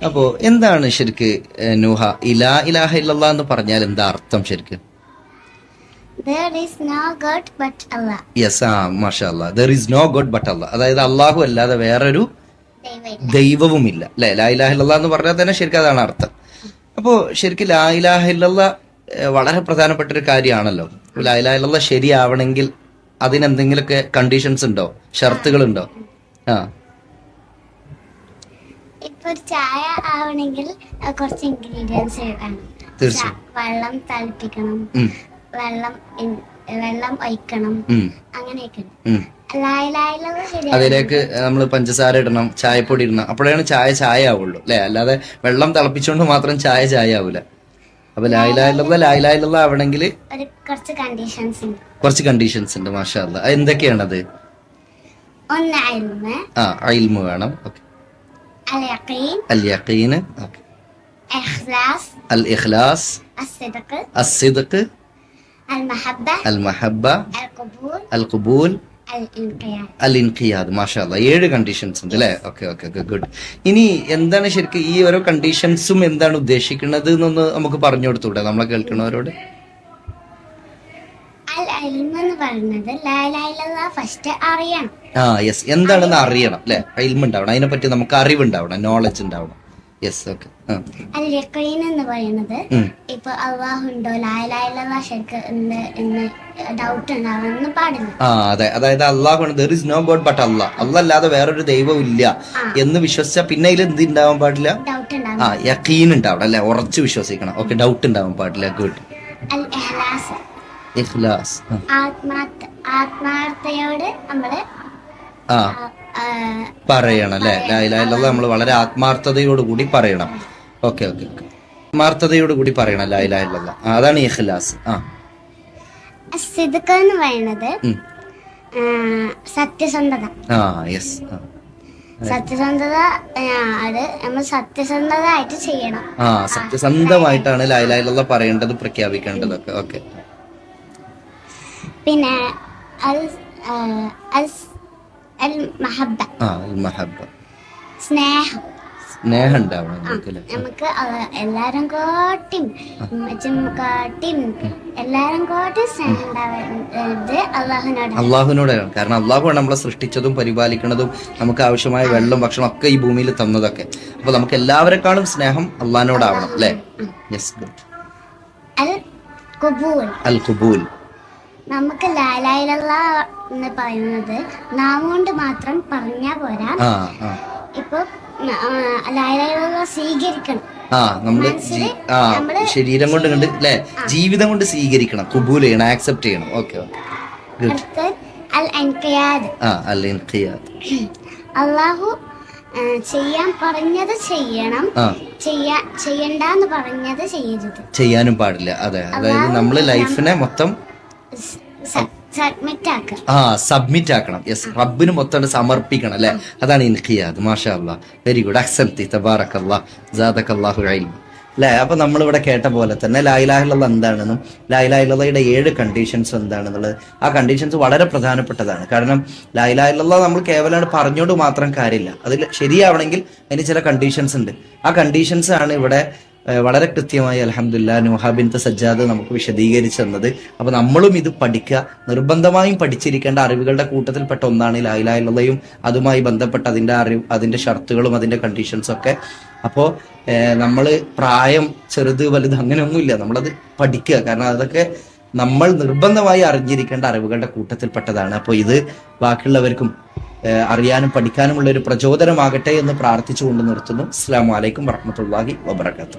അപ്പോ എന്താണ് ശരിക്ക് നൂഹ ഇലാ ഇലാഹ ഇല്ലല്ലാഹ് എന്ന് പറഞ്ഞാൽ എന്താ അർത്ഥം ശരിക്ക്? There is no God but Allah. Yes, മാഷാ അല്ലാഹ്. There is no God but Allah. അതായത് അള്ളാഹു അല്ലാതെ വേറൊരു ദൈവമില്ല. ദൈവവുമില്ല അല്ലെ. ലാ ഇലാഹ ഇല്ലല്ലാഹ് എന്ന് പറഞ്ഞാൽ തന്നെ ശരിക്കും അതാണ് അർത്ഥം. അപ്പോ ശരിക്കും ലാ ഇലാഹ ഇല്ലല്ലാഹ് വളരെ പ്രധാനപ്പെട്ട ഒരു കാര്യമാണല്ലോ. ലാ ഇലാഹ ഇല്ലല്ലാഹ് ശരിയാവണമെങ്കിൽ അതിനെന്തെങ്കിലുമൊക്കെ കണ്ടീഷൻസ് ഉണ്ടോ, ഷർത്തുകളുണ്ടോ? ആ ഇപ്പൊ ഒരു ചായ ആവണമെങ്കിൽ കുറച്ച് ഇൻഗ്രീഡിയൻസ് വേണം. തീർച്ചയായും. വെള്ളം തിളപ്പിക്കണം, ഉം, വെള്ളം ഒഴിക്കണം, ഉം, അങ്ങനെയൊക്കെ. ഉം. ശരിയാണ്. അതിലേക്ക് നമ്മൾ പഞ്ചസാര ഇടണം, ചായപ്പൊടി ഇടണം, അപ്പോഴാണ് ചായ ചായ ആവുള്ളൂ അല്ലെ. അല്ലാതെ വെള്ളം തിളപ്പിച്ചുകൊണ്ട് മാത്രം ചായ ചായ ആവൂല. അപ്പൊ ലാ ഇലാഹ ഇല്ലല്ലാഹ് ആവണമെങ്കിൽ കുറച്ച് കണ്ടീഷൻസ് ഉണ്ട്. കുറച്ച് കണ്ടീഷൻസ് ഉണ്ട്. മാഷാ അല്ലാഹ്. അത് എന്തൊക്കെയാണത്? ഒന്ന് ഇൽമ്, ഇൽമ് വേണം. ഓക്കെ. അൽ യഖീൻ, അൽ യഖീൻ, ഓക്കെ. ഇഖ്ലാസ്, അൽ ഇഖ്ലാസ്, അസ്സിദ്ഖ്, അസ്സിദ്ഖ്, അൽ മഹബ്ബ, അൽ മഹബ്ബ, അൽ ഖബൂൽ, അൽ ഖുബൂൽ, അൽ ഇൻഖിയാദ്. അൽ ഇൻഖിയാദ്. മാഷാ അല്ലാഹ്. 7 കണ്ടീഷൻസ് ഉണ്ട് അല്ലെ. Okay okay okay, good. ഇനി എന്താണ് ശരിക്കും ഈ ഓരോ കണ്ടീഷൻസും എന്താണ് ഉദ്ദേശിക്കുന്നത് എന്നൊന്ന് നമുക്ക് പറഞ്ഞു കൊടുത്തൂടെ നമ്മളെ കേൾക്കുന്നവരോട്? അൽ ഇൽമ് എന്ന് പറയുന്നത് ലാ ഇലാഹ ഇല്ലല്ലാഹ് ഫസ്റ്റ് അറിയണം. യെസ്, എന്താണെന്ന് അറിയണം അല്ലെ. ഇൽമ് ഉണ്ടാവണം, അതിനെപ്പറ്റി നമുക്ക് അറിവുണ്ടാവണം, നോളജ് ഉണ്ടാവണം. Yes, okay. അൽ യഖീൻ എന്ന് പറയുന്നത് ഇപ്പൊ അള്ളാഹു ഉണ്ടോ, ലാ ഇലാഹ ഇല്ലല്ലാഹ് ശരിക്ക് എന്ന് ഡൗട്ട് ഉണ്ടാവാനൊന്നും പാടില്ല. അതെ, അതായത് അള്ളാഹു there is no God but Allah, അല്ലാഹ് അല്ലാതെ വേറൊരു ദൈവം ഇല്ല എന്ന് വിശ്വസിച്ചാൽ പിന്നെ അതിൽ എന്ത് ഉണ്ടാവാൻ പാടില്ല? ഡൗട്ട് ഉണ്ടാവും. യഖീൻ ഉണ്ടാവണം അല്ലെ, ഉറച്ചു വിശ്വസിക്കണം. ഓക്കെ, ഡൗട്ട് ഉണ്ടാവാൻ പാടില്ല. ഗുഡ്. അൽ ഇഖ്ലാസ്, ഇഖ്ലാസ്, ആത്മാർത്ഥതയോട് നമ്മള് പറയണം അല്ലെ. ലാ ഇലാഹ ഇല്ലല്ലാഹ് നമ്മൾ വളരെ ആത്മാർത്ഥതയോട് കൂടി പറയണം. ഓക്കെ ഓക്കെ ഓക്കെ, ആത്മാർത്ഥതയോട് കൂടി പറയണം ലാ ഇലാഹ ഇല്ലല്ലാഹ്. അതാണ് ഇഖ്ലാസ്. സിദ്ഖ് എന്ന് പറയുന്നത് സത്യസന്ധത. യെസ്, സത്യസന്ധത അത് നമ്മൾ സത്യസന്ധമായിട്ട് ചെയ്യണം. സത്യസന്ധമായിട്ടാണ് ലാ ഇലാഹ ഇല്ലല്ലാഹ് പറയേണ്ടത്, പ്രഖ്യാപിക്കേണ്ടതൊക്കെ. ഓക്കെ. പിന്നെ അൽ മഹബ്ബ, സ്നേഹം. സ്നേഹം ഉണ്ടാവണം നമുക്ക് എല്ലാരും കാട്ടിയും എല്ലാരും കാട്ടി സ്നേഹം ഉണ്ടാവുന്നത് അള്ളാഹുവിനോടാണ്. കാരണം അള്ളാഹുവാണ് നമ്മളെ സൃഷ്ടിച്ചതും പരിപാലിക്കുന്നതും നമുക്ക് ആവശ്യമായ വെള്ളം ഭക്ഷണം ഒക്കെ ഈ ഭൂമിയിൽ തന്നതൊക്കെ. അപ്പൊ നമുക്ക് എല്ലാവരെക്കാളും സ്നേഹം അള്ളാഹിനോടാവണം അല്ലെ. Yes, good. അൽ ഖുബൂൽ. നമുക്ക് ലാ ഇലാഹ ഇല്ലല്ലാഹ് എന്ന് പറയുന്നത് നാം കൊണ്ട് മാത്രം പറഞ്ഞാ പോരാ. ഇപ്പൊ ലാ ഇലാഹ ഇല്ലല്ലാഹ് സ്വീകരിക്കണം. നമ്മള് ശരീരം കൊണ്ട് കണ്ട് അല്ലെ, ജീവിതം കൊണ്ട് സ്വീകരിക്കണം, ഖുബൂൽ ചെയ്യണം, ആക്സെപ്റ്റ് ചെയ്യണം. Okay okay, good. അൽ ഇൻഖിയാദ്, അൽ ഇൻഖിയാദ്. അല്ലാഹു ചെയ്യാൻ പറഞ്ഞത് ചെയ്യണം, ചെയ്യണ്ടെന്ന് പറഞ്ഞത് ചെയ്യരുത്, ചെയ്യാനും പാടില്ല. അതെ, അതായത് നമ്മള് ലൈഫിനെ മൊത്തം സബ്മിറ്റ് ആക്കണം. യെസ്, റബ്ബിന് മൊത്തം സമർപ്പിക്കണം അല്ലെ. അതാണ് ഇൻഖിയാദ്. മാഷാ അല്ലാഹ്, വെരി ഗുഡ്. അഹ്സൻതി, തബാറകല്ലാഹ്, ജാദകല്ലാഹു ഇൽമ അല്ലെ. അപ്പൊ നമ്മളിവിടെ കേട്ട പോലെ തന്നെ ലാ ഇലാഹ ഇല്ലല്ലാഹ് എന്താണെന്നും ലാ ഇലാഹ ഇല്ലല്ലാഹയുടെ 7 കണ്ടീഷൻസ് എന്താണെന്നുള്ളത്, ആ കണ്ടീഷൻസ് വളരെ പ്രധാനപ്പെട്ടതാണ്. കാരണം ലാ ഇലാഹ ഇല്ലല്ലാഹ് നമ്മൾ കേവലം പറഞ്ഞോണ്ട് മാത്രം കാര്യമില്ല, അതിൽ ശരിയാവണമെങ്കിൽ അതിന് ചില കണ്ടീഷൻസ് ഉണ്ട്. ആ കണ്ടീഷൻസ് ആണ് ഇവിടെ വളരെ കൃത്യമായി അൽഹംദുലില്ലാഹ് നൂഹ ബിൻത്ത് സജ്ജാദ് നമുക്ക് വിശദീകരിച്ചു തന്നത്. അപ്പൊ നമ്മളും ഇത് പഠിക്കുക, നിർബന്ധമായും പഠിച്ചിരിക്കേണ്ട അറിവുകളുടെ കൂട്ടത്തിൽപ്പെട്ട ഒന്നാണ് ലാ ഇലാഹ ഇല്ലല്ലാഹയും അതുമായി ബന്ധപ്പെട്ട അതിന്റെ അറിവ്, അതിന്റെ ഷർത്തുകളും അതിന്റെ കണ്ടീഷൻസും ഒക്കെ. അപ്പോ നമ്മള് പ്രായം ചെറുത് വലുത് അങ്ങനെയൊന്നുമില്ല, നമ്മളത് പഠിക്കുക. കാരണം അതൊക്കെ നമ്മൾ നിർബന്ധമായി അറിഞ്ഞിരിക്കേണ്ട അറിവുകളുടെ കൂട്ടത്തിൽപ്പെട്ടതാണ്. അപ്പോൾ ഇത് ബാക്കിയുള്ളവർക്കും അറിയാനും പഠിക്കാനുമുള്ള ഒരു പ്രചോദനമാകട്ടെ എന്ന് പ്രാർത്ഥിച്ചുകൊണ്ട് നിർത്തുന്നു. അസ്സലാമു അലൈക്കും വറഹ്മത്തുള്ളാഹി വബറകാതുഹു.